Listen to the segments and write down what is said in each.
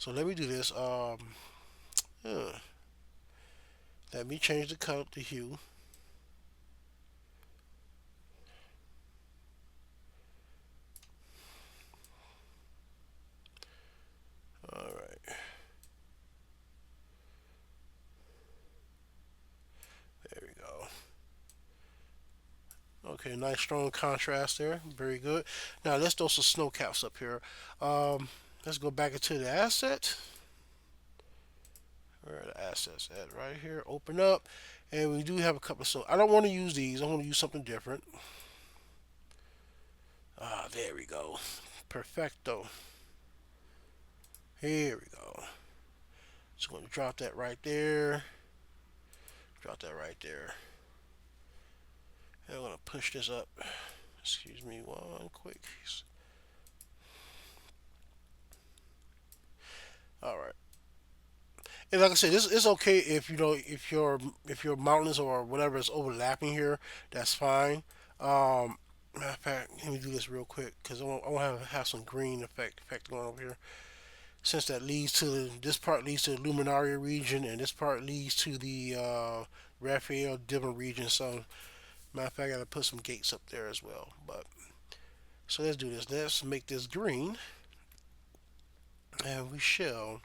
So let me do this. Uh, Let me change the color, the hue. All right, there we go. Okay, nice strong contrast there. Very good. Now let's throw some snow caps up here. Um, let's go back into the asset. Where are the assets at? Right here. Open up, and we do have a couple of. So I don't want to use these. I want to use something different. Ah, there we go. Perfecto. Here we go. Just going to drop that right there. Drop that right there. And I'm going to push this up. Excuse me, one quick. All right. And like I said, this is okay if you know if your mountains or whatever is overlapping here. That's fine. Matter of fact, let me do this real quick because I want to have some green effect going over here. Since that leads to this part leads to the Luminaria region, and this part leads to the Raphael Divin region. So matter of fact, I gotta put some gates up there as well. But so let's do this. Let's make this green, and we shall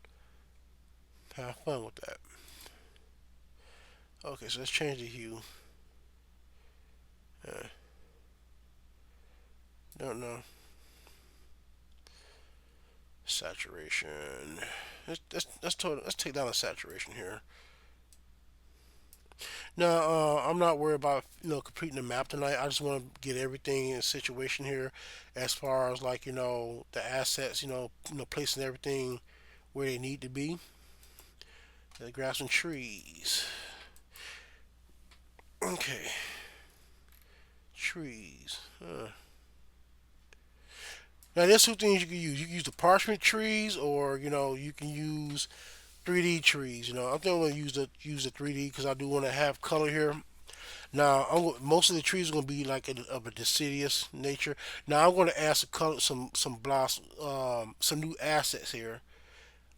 have fun with that. Okay, so let's change the hue. Uh, no, no, saturation. Let's take down the saturation here. Now, I'm not worried about completing the map tonight. I just want to get everything in situation here, as far as like the assets. Placing everything where they need to be. Let's grab some trees. Okay, trees. Now there's two things you can use. You can use the parchment trees, or you can use 3D trees. I think I'm gonna use the 3D because I do want to have color here. Now, most of the trees are going to be like of a deciduous nature. Now, I'm going to add some color, some blossom, some new assets here.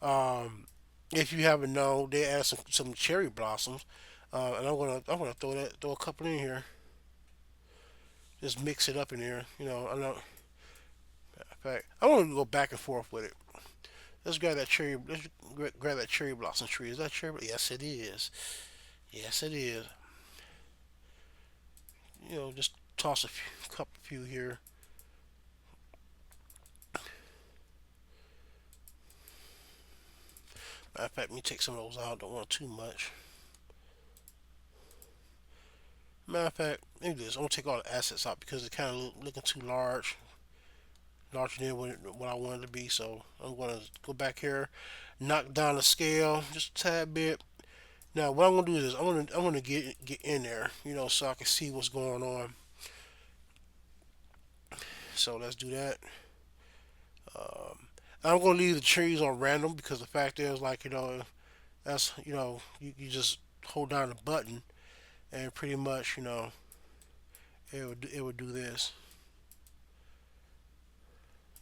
If you haven't known, they add some cherry blossoms, and I'm gonna throw a couple in here. Just mix it up in here. I know. In fact, I want to go back and forth with it. Let's grab that cherry. Let's grab that cherry blossom tree. Is that cherry? Yes, it is. Yes, it is. Just toss a couple few here. Matter of fact, let me take some of those out. Don't want too much. Matter of fact, maybe this. I'm gonna take all the assets out because it's kind of looking too large, larger than what I wanted to be. So I'm gonna go back here, knock down the scale just a tad bit. Now what I'm gonna do is I'm gonna get in there, so I can see what's going on. So let's do that. Um, I'm gonna leave the trees on random because the fact is, like that's you just hold down the button and pretty much it would do this.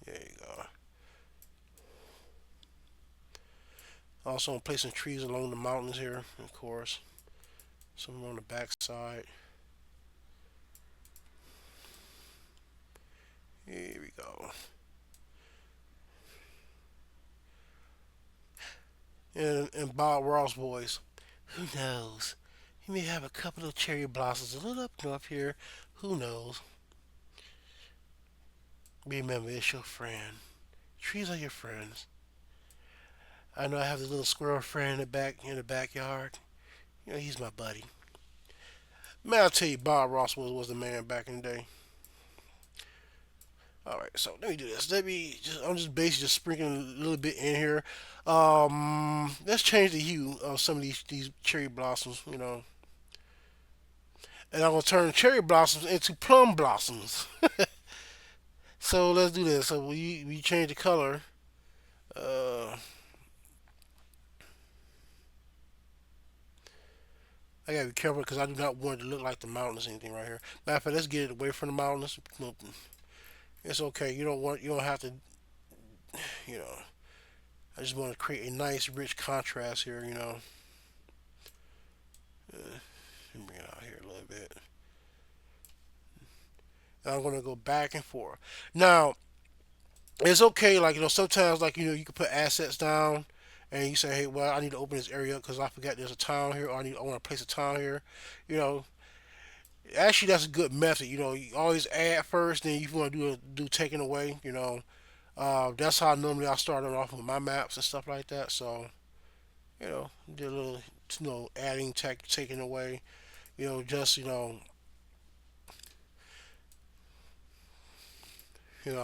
There you go. Also, I'm placing trees along the mountains here, of course. Some on the back side. Here we go. And Bob Ross voice. Who knows? He may have a couple of cherry blossoms a little up north here. Who knows? Remember, it's your friend. Trees are your friends. I know I have this little squirrel friend in the backyard. He's my buddy. Man, I'll tell you, Bob Ross was the man back in the day. All right, so let me do this. I'm just basically just sprinkling a little bit in here. Let's change the hue of some of these cherry blossoms. And I'm gonna turn cherry blossoms into plum blossoms. So let's do this. So we change the color. Uh, I gotta be careful because I do not want it to look like the mountains or anything right here. Matter of fact, let's get it away from the mountains. It's okay. You don't have to. You know. I just want to create a nice rich contrast here, you know. Let me bring it out here a little bit. And I'm gonna go back and forth. Now, it's okay, like, you know, sometimes, like, you know, you can put assets down and you say, hey, well, I need to open this area because I forgot there's a town here, or I want to place a town here. You know, actually, that's a good method. You know, you always add first, then you want to do taking away. You know, that's how normally I started off with my maps and stuff like that. So, you know, did a little, you know, adding, taking away. You know, just, I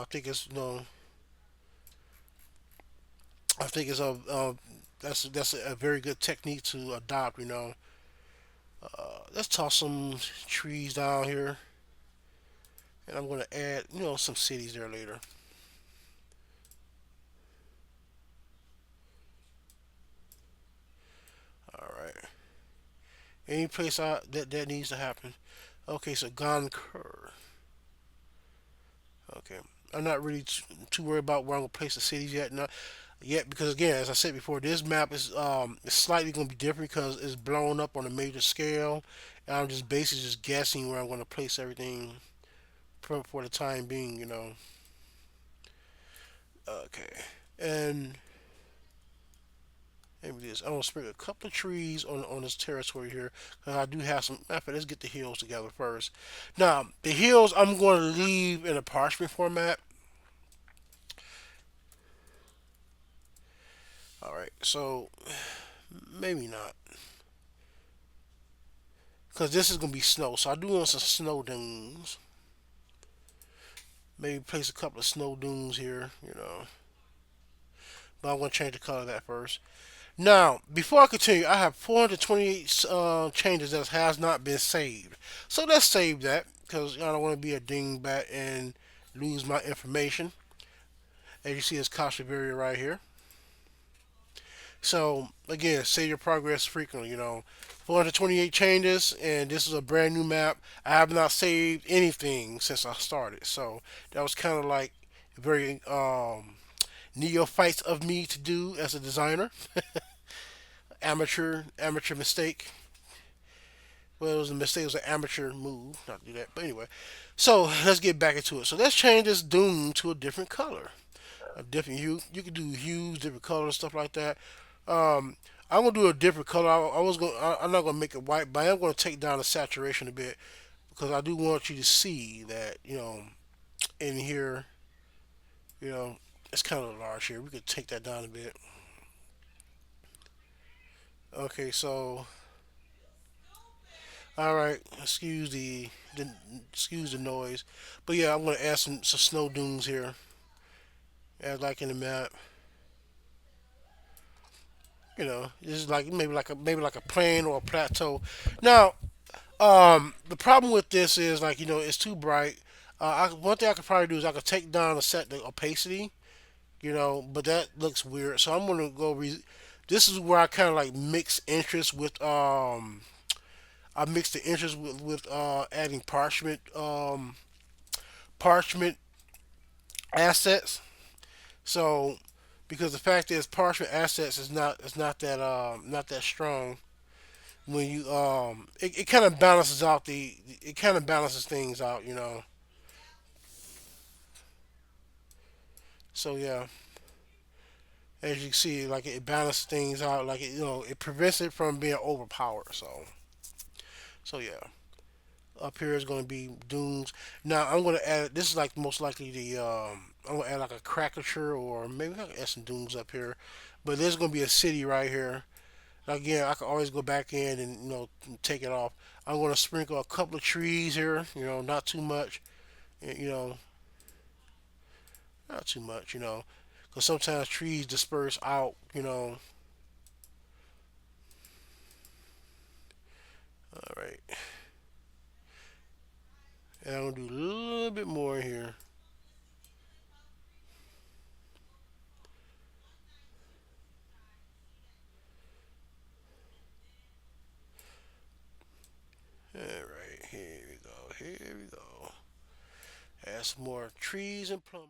think it's, I think it's that's a very good technique to adopt. You know, let's toss some trees down here, and I'm gonna add, some cities there later. All right. Any place that needs to happen. Okay, so Goncourt. Okay, I'm not really too worried about where I'm gonna place the cities yet. Not yet, because again, as I said before, this map is slightly gonna be different because it's blown up on a major scale, and I'm just basically just guessing where I'm gonna place everything for the time being. Okay, and maybe this. I'm gonna sprinkle a couple of trees on this territory here because I do have some. Matter of fact, let's get the hills together first. Now the hills I'm going to leave in a parchment format. All right, so maybe not because this is gonna be snow. So I do want some snow dunes. Maybe place a couple of snow dunes here. But I'm gonna change the color of that first. Now, before I continue, I have 428 changes that has not been saved. So let's save that because I don't want to be a dingbat and lose my information. As you see, it's Kashaviria right here. So again, save your progress frequently. 428 changes, and this is a brand new map. I have not saved anything since I started, so that was kind of like very neophytes of me to do as a designer. Amateur mistake. Well, it was a mistake. It was an amateur move not to do that. But anyway, so let's get back into it. So let's change this dune to a different color, a different hue. You can do hues, different colors, stuff like that. Um, I'm gonna do a different color. I was going. I'm not gonna make it white, but I am gonna take down the saturation a bit because I do want you to see that in here, you know it's kind of large here. We could take that down a bit. Okay, so all right. Excuse the noise, but yeah, I'm gonna add some snow dunes here, as like in the map. This is like maybe like a plain or a plateau. Now, the problem with this is like it's too bright. One thing I could probably do is I could take down and set the opacity. But that looks weird. So I'm gonna go. This is where I kind of like mix interest with I mix the interest with adding parchment assets. So because the fact is parchment assets is not that strong when it kind of balances out the it kind of balances things out. So yeah, as you can see, like it balances things out, like it prevents it from being overpowered. So yeah, up here is going to be dunes. Now I'm going to add, this is like most likely I'm going to add like a caricature, or maybe I can add some dunes up here, but there's going to be a city right here. Again, I can always go back in and take it off. I'm going to sprinkle a couple of trees here, not too much, you know, not too much, because sometimes trees disperse out. All right, and I'm gonna do a little bit more here. All right, here we go. Here we go. Add some more trees and plum.